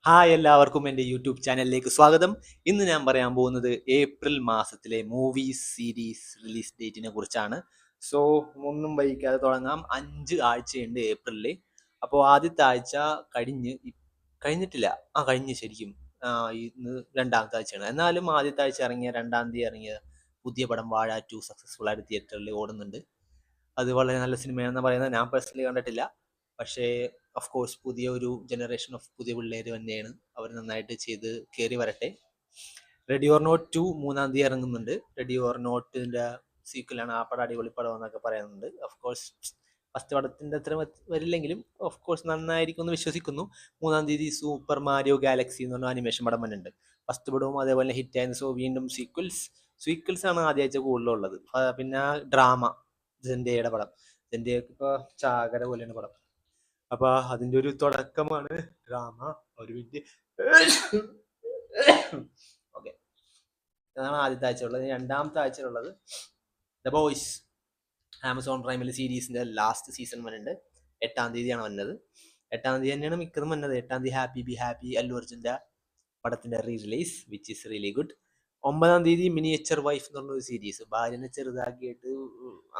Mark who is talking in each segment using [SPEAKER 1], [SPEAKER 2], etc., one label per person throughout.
[SPEAKER 1] Hi എല്ലാവർക്കും എൻ്റെ YouTube ചാനലിലേക്ക് സ്വാഗതം. ഇന്ന് ഞാൻ പറയാൻ പോകുന്നത് ഏപ്രിൽ മാസത്തിലെ മൂവീസ് സീരീസ് റിലീസ് ഡേറ്റിനെ കുറിച്ചാണ്. സോ ഒന്നും വൈകാതെ തുടങ്ങാം. 5 ആഴ്ചയുണ്ട് ഏപ്രിലിൽ. അപ്പോൾ ആദ്യത്തെ ആഴ്ച കഴിഞ്ഞിട്ടില്ല. കഴിഞ്ഞു ശരിക്കും. ഇന്ന് രണ്ടാമത്തെ ആഴ്ചയാണ്. എന്നാലും ആദ്യത്തെ ആഴ്ച രണ്ടാം തീയതി ഇറങ്ങിയ പുതിയ പടം വാഴ 2 സക്സസ്ഫുൾ ആയിട്ട് തിയേറ്ററിൽ ഓടുന്നുണ്ട്. അത് വളരെ നല്ല സിനിമയാണെന്ന് പറയുന്നത് ഞാൻ പേഴ്സണലി കണ്ടിട്ടില്ല. പക്ഷേ ഓഫ് കോഴ്സ് പുതിയ ഒരു ജനറേഷൻ ഓഫ് പുതിയ പിള്ളേർ തന്നെയാണ്. അവർ നന്നായിട്ട് ചെയ്ത് കയറി വരട്ടെ. റെഡി ഓർ നോട്ട് 2 മൂന്നാം തീയതി ഇറങ്ങുന്നുണ്ട്. റെഡി ഓർ നോട്ടിൻ്റെ സീക്വലാണ്. ആ പടം അടിപൊളി പടം എന്നൊക്കെ പറയുന്നുണ്ട്. ഓഫ് കോഴ്സ് ഫസ്റ്റ് പടത്തിൻ്റെ അത്ര വരില്ലെങ്കിലും ഓഫ് കോഴ്സ് നന്നായിരിക്കും എന്ന് വിശ്വസിക്കുന്നു. മൂന്നാം തീയതി സൂപ്പർ മാരിയോ ഗാലക്സി എന്ന് പറഞ്ഞ അനിമേഷൻ പടം വന്നിട്ടുണ്ട്. ഫസ്റ്റ് പടവും അതേപോലെ ഹിറ്റ് ആയിരുന്നു. സോ വീണ്ടും സീക്വൽസ് ആണ് ആദ്യ ആഴ്ച കൂടുതലുള്ളത്. പിന്നെ ഡ്രാമ ജെൻഡയുടെ പടം. ജെൻഡയ്ക്ക് ഇപ്പോൾ ചാകര പോലെയാണ് പടം. അപ്പൊ അതിന്റെ ഒരു തുടക്കമാണ് ഡ്രാമ. ഒരു മിനിറ്റ്. ഓക്കെ, അതാണ് ആദ്യത്തെ ആഴ്ചയുള്ളത്. രണ്ടാമത്തെ ആഴ്ചയിലുള്ളത് ദ ബോയ്സ്. ആമസോൺ പ്രൈമിൽ സീരീസിന്റെ ലാസ്റ്റ് സീസൺ വന്നിട്ടുണ്ട്. 8-ാം തീയതിയാണ് വന്നത്. 8-ാം തീയതി തന്നെയാണ് മിക്കതും വന്നത്. 8-ാം തീയതി ഹാപ്പി ബി ഹാപ്പി അല്ലു അർജുന്റെ പടത്തിന്റെ re release which is really good. 9-ാം തീയതി മിനിയേച്ചർ വൈഫ് എന്ന് പറഞ്ഞൊരു സീരീസ്, ഭാര്യനെ ചെറുതാക്കിയിട്ട്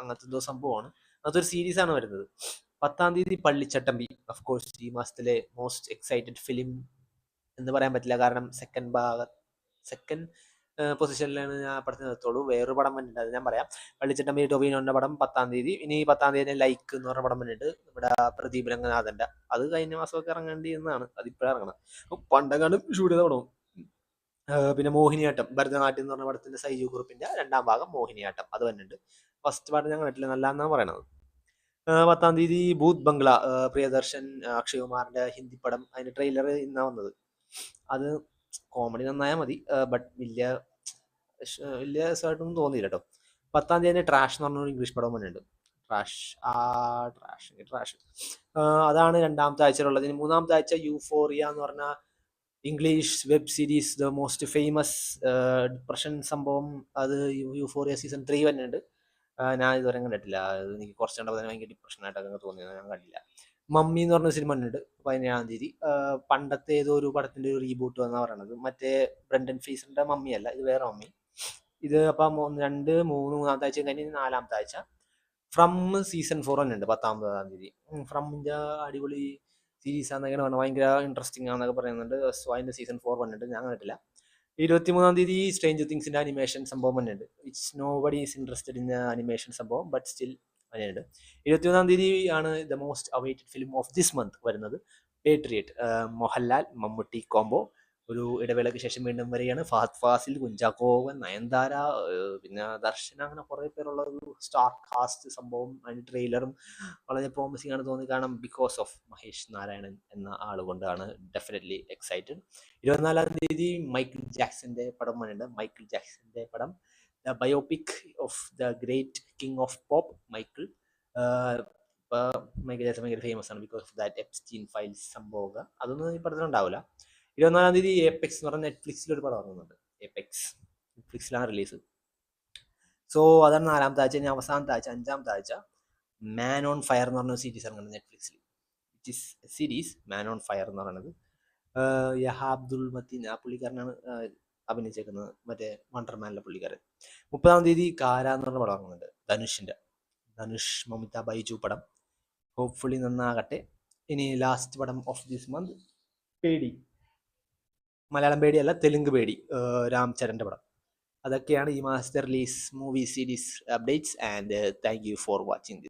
[SPEAKER 1] അങ്ങനത്തെ എന്തോ സംഭവമാണ്. അതൊരു സീരീസാണ് വരുന്നത്. 10-ാം തീയതി പള്ളിച്ചട്ടമ്പി. ഓഫ് കോഴ്സ് ഈ മാസത്തിലെ മോസ്റ്റ് എക്സൈറ്റഡ് ഫിലിം എന്ന് പറയാൻ പറ്റില്ല, കാരണം സെക്കൻഡ് പൊസിഷനിലാണ് ഞാൻ പടത്തിന് നിർത്തുള്ളൂ. വേറൊരു പടം വന്നിട്ടുണ്ട്, അത് ഞാൻ പറയാം. പള്ളിച്ചട്ടമ്പി ടൊവിനോന്റെ പടം 10-ാം തീയതി. ഇനി 10-ാം തീയതി ലൈക്ക് എന്ന് പറഞ്ഞ പടം വന്നിട്ട് നമ്മുടെ പ്രദീപ് രംഗനാഥന്റെ. അത് കഴിഞ്ഞ മാസമൊക്കെ ഇറങ്ങേണ്ടിയിരുന്നതാണ്, അതിപ്പോഴാണ് ഇറങ്ങണം. പണ്ടങ്ങാനും ഷൂട്ട് ചെയ്ത പടവും. പിന്നെ മോഹിനിയാട്ടം, ഭരതനാട്യം എന്ന് പറഞ്ഞ പടത്തിന്റെ സൈജു ഗ്രൂപ്പിന്റെ 2-ാം ഭാഗം മോഹിനിയാട്ടം അത് വന്നിട്ടുണ്ട്. ഫസ്റ്റ് പാർട്ട് ഞാൻ കണ്ടിട്ടില്ല, നല്ലതെന്നാണ് പറയണത്. 10-ാം തീയതി ഭൂത് ബംഗ്ല, പ്രിയദർശൻ, അക്ഷയ് കുമാറിന്റെ ഹിന്ദി പടം. അതിന്റെ ട്രെയിലർ ഇന്നാ വന്നത്. അത് കോമഡി നന്നായാൽ മതി, ബട്ട് വലിയ രസമായിട്ടൊന്നും തോന്നിയില്ല കേട്ടോ. 10-ാം തീയതി തന്നെ ട്രാഷ് എന്ന് പറഞ്ഞൊരു ഇംഗ്ലീഷ് പടം വന്നിട്ടുണ്ട്. ട്രാഷ് അതാണ് രണ്ടാമത്തെ ആഴ്ചയിലുള്ളത്. ഇനി മൂന്നാമത്തെ ആഴ്ച യൂഫോറിയ എന്ന് പറഞ്ഞ English web series, the most famous depression സംഭവം. അത് യൂഫോറിയ സീസൺ 3 വന്നിട്ടുണ്ട്. ഞാൻ ഇതുവരെ കണ്ടിട്ടില്ല. എനിക്ക് കുറച്ച് കണ്ടപ്പോൾ തന്നെ ഭയങ്കര ഡിപ്രഷനായിട്ടൊക്കെ തോന്നിയത്, ഞാൻ കണ്ടില്ല. മമ്മി എന്ന് പറഞ്ഞ സിനിമ ഉണ്ട് 17-ാം തീയതി. പണ്ടത്തെ ഏതോ ഒരു പടത്തിന്റെ ഒരു റീബൂട്ട് എന്നാണ് പറയണത്. മറ്റേ ബ്രണ്ടൻ ഫീസറിന്റെ മമ്മി അല്ല, ഇത് വേറെ മമ്മി. ഇത് അപ്പം 2, 3, മൂന്നാമത്തെ ആഴ്ച കഴിഞ്ഞ് 4-ാമത്തെ ആഴ്ച ഫ്രം സീസൺ 4 തന്നെ ഉണ്ട് 19-ാം തീയതി. ഫ്രമിന്റെ അടിപൊളി സീരീസ് ആണെന്നൊക്കെ പറഞ്ഞു, ഭയങ്കര ഇൻട്രസ്റ്റിംഗ് ആണെന്നൊക്കെ പറയുന്നുണ്ട്. സോ അതിന്റെ സീസൺ 4 വന്നിട്ട് ഞാൻ കണ്ടിട്ടില്ല. 23-ാം തീയതി സ്ട്രേഞ്ചർ തിങ്സിന്റെ അനിമേഷൻ സംഭവം വന്നിട്ടുണ്ട്. It's nobody is interested in animation സംഭവം, ബട്ട് സ്റ്റിൽ വന്നിട്ടുണ്ട്. 21-ാം തീയതി ആണ് the most awaited film of this month വരുന്നത്, പേട്രിയറ്റ്. മോഹൻലാൽ മമ്മൂട്ടി കോംബോ. ഒരു ഇടവേളയ്ക്ക് ശേഷം വീണ്ടും വരികയാണ്. ഫഹദ് ഫാസിൽ, കുഞ്ചാക്കോവൻ, നയൻതാര, പിന്നെ ദർശന, അങ്ങനെ കുറേ പേരുള്ള ഒരു സ്റ്റാർ കാസ്റ്റ് സംഭവം. അതിന്റെ ട്രെയിലറും വളരെ പ്രോമിസിംഗ് ആണ് തോന്നി. കാരണം ബിക്കോസ് ഓഫ് മഹേഷ് നാരായണൻ എന്ന ആൾ കൊണ്ടാണ്. Definitely excited. 24-ാം തീയതി മൈക്കിൾ ജാക്സന്റെ പടം വന്നിട്ടുണ്ട്. മൈക്കിൾ ജാക്സന്റെ പടം, the biopic of the great king of pop Michael. Michael Jackson ഭയങ്കര ഫേമസ് ആണ് because of that Epstein files സംഭവം. അതൊന്നും ഈ പടത്തിലുണ്ടാവില്ല. 24-ാം തീയതി ഏപ്പെക്സ് എന്ന് പറഞ്ഞ നെറ്റ്ഫ്ലിക്സിൽ ഒരു പടം ഇറങ്ങുന്നുണ്ട്. ഏപ്പെക്സ് നെറ്റ്ഫ്ലിക്സിലാണ് റിലീസ്. സോ അതാണ് 4-ാമത്തെ ആഴ്ച. ഇനി അവസാനത്തെ ആഴ്ച 5-ാമത്തെ ആഴ്ച മാൻ ഓൺ ഫയർ എന്ന് പറഞ്ഞ സീരീസ് ഇറങ്ങുന്നത് നെറ്റ്ഫ്ലിക്സിൽ. Which is series man on fire എന്ന് പറയുന്നത്. യഹ അബ്ദുൾ മത്തീൻ ആ പുള്ളിക്കാരനാണ് അഭിനയിച്ചേക്കുന്നത്, മറ്റേ വണ്ടർമാനിലെ പുള്ളിക്കാരൻ. 30-ാം തീയതി കാര എന്ന് പറഞ്ഞ പടം ഇറങ്ങുന്നുണ്ട്, ധനുഷ് മമിത ബൈജു പടം. ഹോപ്പ്ഫുള്ളി നന്നാകട്ടെ. ഇനി ലാസ്റ്റ് പടം ഓഫ് ദിസ് മന്ത് പേടി. മലയാളം പേടിയല്ല, തെലുങ്ക് പേടി, രാം ചരന്റെ പടം. അതൊക്കെയാണ് ഈ മാസത്തെ release movie series updates. And thank you for watching this.